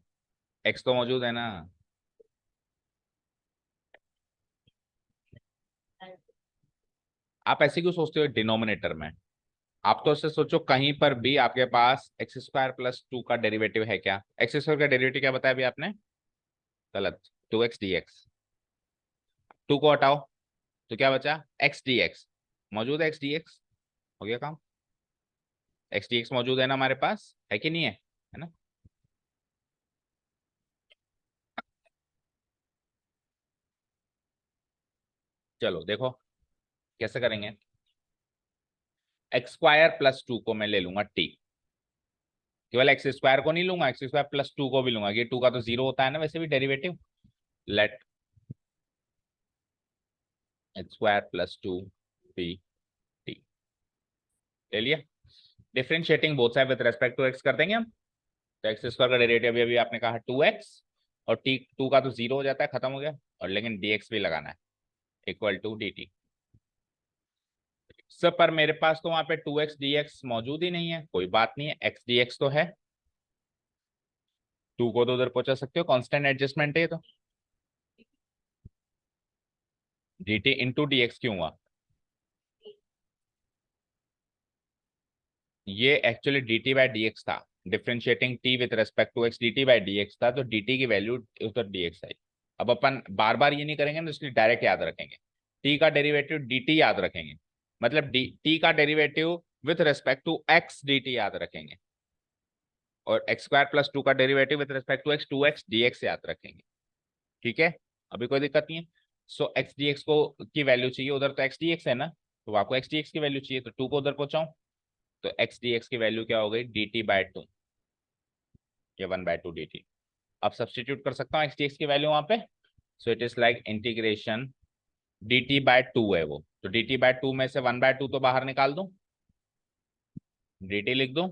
एक्स तो मौजूद है ना। आप ऐसे क्यों सोचते हो डिनोमिनेटर में? आप तो उससे सोचो कहीं पर भी आपके पास एक्स स्क्वायर प्लस टू का डेरिवेटिव है क्या? एक्स स्क्वायर का डेरिवेटिव क्या बताया अभी आपने? गलत। Two x d x. Two को हटाओ तो क्या बचा? X d x. मौजूद है एक्स डी एक्स, हो गया काम। एक्स डी एक्स मौजूद है ना हमारे पास, है कि नहीं है ना? चलो देखो कैसे करेंगे। एक्स स्क्वायर प्लस टू को मैं ले लूंगा टी। केवल एक्स स्क्वायर को नहीं लूंगा, एक्स स्क्वायर प्लस टू को भी लूंगा, ये टू का तो जीरो होता है ना वैसे भी derivative. Let x square plus two t, t ले लिया। Differentiating both side with respect to x कर देंगे हम। तो एक्स स्क्वायर का डेरिवेटिव अभी अभी आपने कहा टू एक्स, और टी टू का तो जीरो हो जाता है, खत्म हो गया। और लेकिन डी एक्स भी लगाना है, इक्वल टू डी टी। सब पर मेरे पास तो वहां पे टू एक्स डी एक्स मौजूद ही नहीं है, कोई बात नहीं है, एक्स डी एक्स तो है। टू को तो उधर पहुंचा सकते हो, कांस्टेंट एडजस्टमेंट है ये तो। D t into d x क्यों हुआ? ये actually d t by d x था। Differentiating t with respect to x, d t by d x था, तो डी टी की वैल्यू उधर डी एक्स आई। अब अपन बार बार ये नहीं करेंगे ना, इसलिए डायरेक्ट याद रखेंगे। टी का डेरिवेटिव डी टी याद रखेंगे, मतलब डी टी का derivative with respect to x d t याद रखेंगे, और एक्स स्क्वायर प्लस टू का derivative with respect to x d x याद रखेंगे। ठीक है, अभी कोई दिक्कत नहीं है। सो एक्स डी एक्स को की वैल्यू चाहिए, उधर तो एक्स डी एक्स है ना, तो आपको एक्स डी एक्स की वैल्यू चाहिए, तो टू को उधर पहुंचाऊं। तो एक्स डी एक्स की वैल्यू क्या हो गई? डी टी बाय टू, या one by to D T. अब सब्सटीट्यूट कर सकता हूँ एक्स डी एक्स की वैल्यू वहां पे। सो it is like integration d t by to है वो, तो डी टी बाय टू में से वन बाय टू तो बाहर निकाल दूं, डी टी लिख दूं।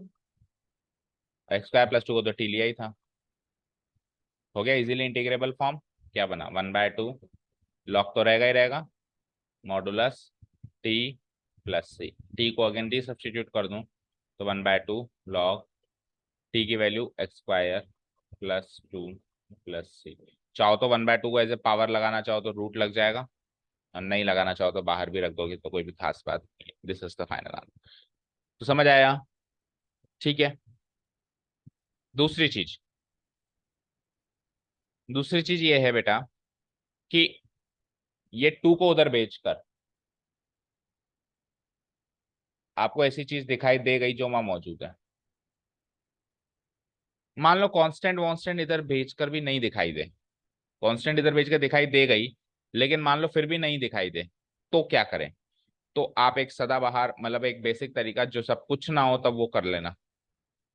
एक्स स्क्वायर प्लस टू को तो टी लिया ही था, हो गया इजीली इंटीग्रेबल फॉर्म। क्या बना? वन बाय टू, लॉग तो रहेगा ही रहेगा, modulus t plus c. T को अगेन डी सब्सटीट्यूट कर दूं, तो one by two log t की value x square plus two plus c. चाहो तो वन बाय टू को एज ए पावर लगाना चाहो तो रूट लग जाएगा, और नहीं लगाना चाहो तो बाहर भी रख दोगे, तो कोई भी खास बात नहीं है। This is the final answer. तो समझ आया? ठीक है। दूसरी चीज, दूसरी चीज ये है बेटा कि ये टू को उधर भेजकर आपको ऐसी चीज दिखाई दे गई जो वहां मौजूद है। मान लो कांस्टेंट वांस्टेंट इधर भेजकर भी नहीं दिखाई दे, कांस्टेंट इधर भेजकर दिखाई दे गई, लेकिन मान लो फिर भी नहीं दिखाई दे, तो क्या करें? तो आप एक सदाबहार, मतलब एक बेसिक तरीका, जो सब कुछ ना हो तब वो कर लेना।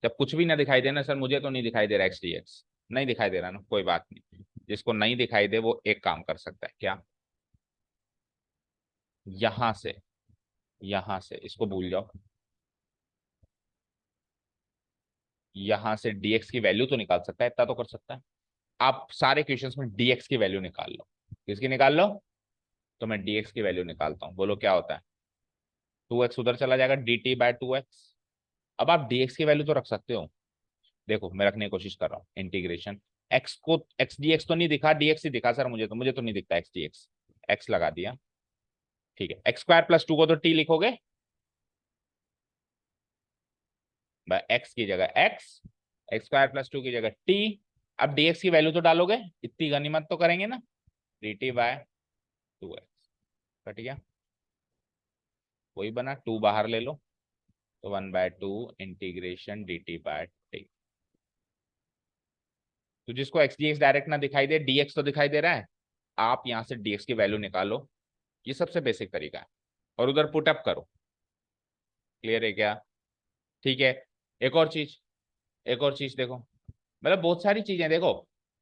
जब कुछ भी ना दिखाई देना, सर मुझे तो नहीं दिखाई दे रहा एक्स डी एक्स, नहीं दिखाई दे रहा ना, कोई बात नहीं। जिसको नहीं दिखाई दे वो एक काम कर सकता है, क्या? यहां से, यहां से इसको भूल जाओ, यहां से dx की वैल्यू तो निकाल सकता है, इतना तो कर सकता है। आप सारे क्वेश्चंस में dx की वैल्यू निकाल लो। किसकी निकाल लो? तो मैं dx की वैल्यू निकालता हूँ, बोलो क्या होता है? टू एक्स उधर चला जाएगा, D t by two x. अब आप dx की वैल्यू तो रख सकते हो, देखो मैं रखने की कोशिश कर रहा हूँ। इंटीग्रेशन एक्स को, एक्स डी एक्स तो नहीं दिखा, dx ही दिखा सर, मुझे तो नहीं दिखता एक्स डी एक्स। एक्स लगा दिया, ठीक है। एक्स स्क्वायर प्लस टू को तो टी लिखोगे, एक्स की जगह x, x square plus to की जगह टी। अब dx की वैल्यू तो डालोगे, इतनी गनीमत तो करेंगे ना, d t by two x. कट गया, वही बना, टू बाहर ले लो, तो one by two integration d t by t. तो जिसको एक्स डी एक्स डायरेक्ट ना दिखाई दे, dx तो दिखाई दे रहा है, आप यहां से dx की वैल्यू निकालो। ये सबसे बेसिक तरीका है, और उधर पुटअप करो। क्लियर है क्या? ठीक है। एक और चीज, एक और चीज देखो, मतलब बहुत सारी चीजें देखो।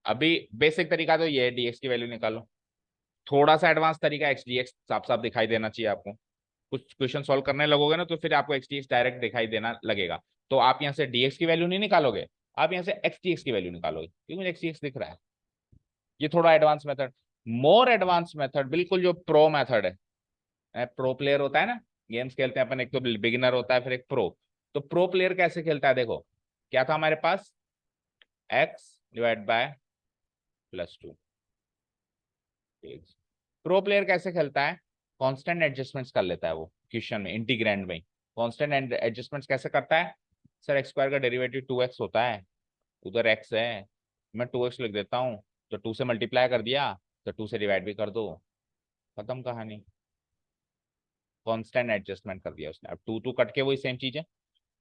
अभी बेसिक तरीका तो ये है, dx की वैल्यू निकालो। थोड़ा सा एडवांस तरीका एक्स डी एक्स साफ साफ दिखाई देना चाहिए आपको। कुछ क्वेश्चन सॉल्व करने लगोगे ना, तो फिर आपको एक्स डी एक्स डायरेक्ट दिखाई देना लगेगा। तो आप यहाँ से dx की वैल्यू नहीं निकालोगे, आप यहाँ से एक्स डी एक्स की वैल्यू निकालोगे, क्योंकि मुझे एक्स डी एक्स दिख रहा है। ये थोड़ा advance method, more advance method, बिल्कुल जो प्रो मेथड है। प्रो प्लेयर होता है ना, गेम्स खेलते हैं अपन, एक तो बिगिनर होता है फिर एक प्रो। तो प्रो प्लेयर कैसे खेलता है, देखो क्या था हमारे पास, x divide by +2। Pro player कैसे खेलता है, कांस्टेंट एडजस्टमेंट्स कर लेता है वो क्वेश्चन में, इंटीग्रैंड में कांस्टेंट एडजस्टमेंट्स कैसे करता है, सर एक्स स्क्वायर का डेरिवेटिव 2x होता है, उधर x है, मैं 2x लिख देता हूँ, तो 2 से मल्टीप्लाई कर दिया, तो 2 से डिवाइड भी कर दो, खत्म कहानी। कांस्टेंट एडजस्टमेंट कर दिया उसने। अब 2 कट के वही सेम चीज है,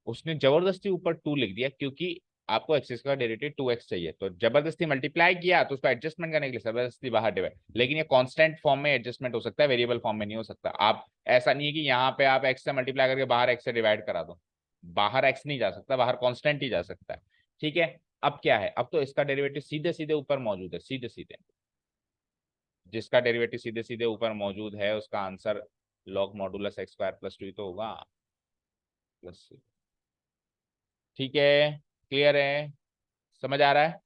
उसने जबरदस्ती ऊपर 2 लिख दिया, क्योंकि आपको एक्सिस का डेरिवेटिव 2x चाहिए, तो जबरदस्ती मल्टीप्लाई किया, तो उसको एडजस्टमेंट करने के लिए जबरदस्ती बाहर डिवाइड। लेकिन ये कांस्टेंट फॉर्म में एडजस्टमेंट हो सकता है, वेरिएबल फॉर्म में नहीं हो सकता। आप ऐसा नहीं है कि यहाँ पे आप x से मल्टीप्लाई करके बाहर x से डिवाइड करा दो, बाहर x नहीं जा सकता, बाहर कांस्टेंट ही जा सकता है। ठीक है, अब क्या है, अब तो इसका डेरिवेटिव सीधे सीधे ऊपर मौजूद है, सीधे सीधे, जिसका डेरिवेटिव सीधे सीधे ऊपर मौजूद है उसका answer log modulus x square +2 तो होगा, प्लस। ठीक है, क्लियर है, समझ आ रहा है।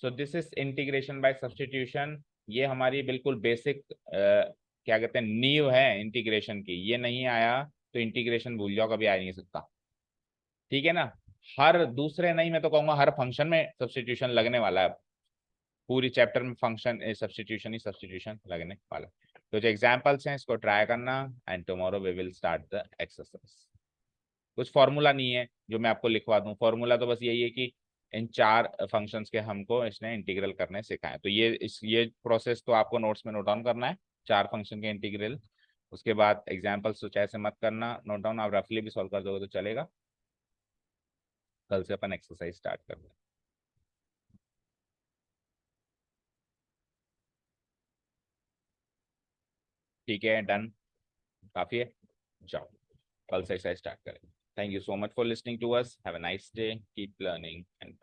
So this is integration by substitution. ये हमारी बिल्कुल बेसिक क्या कहते हैं, नींव है इंटीग्रेशन की। ये नहीं आया तो इंटीग्रेशन भूल जाओ, कभी आ नहीं सकता। ठीक है ना, हर दूसरे नहीं, मैं तो कहूंगा हर फंक्शन में सब्स्टिट्यूशन लगने वाला है। पूरी चैप्टर में फंक्शन सब्स्टिट्यूशन ही सब्स्टिट्यूशन लगने वाला है। तो जो एग्जांपल्स हैं इसको ट्राई करना, and tomorrow we will start the exercise. कुछ फॉर्मूला नहीं है जो मैं आपको लिखवा दूं, फॉर्मूला तो बस यही है कि इन 4 फंक्शंस के हमको इसने इंटीग्रल करने सिखाए। तो ये प्रोसेस तो आपको नोट्स में नोट डाउन करना है, 4 फंक्शन के इंटीग्रल। उसके बाद एग्जाम्पल्स तो ऐसे मत करना नोट डाउन, आप रफली भी सॉल्व कर दोगे तो चलेगा। कल से अपन एक्सरसाइज स्टार्ट करते हैं। ठीक है, डन, काफी है, जाओ कल से एक्सरसाइज स्टार्ट करें। Thank you so much for listening to us, have a nice day, keep learning and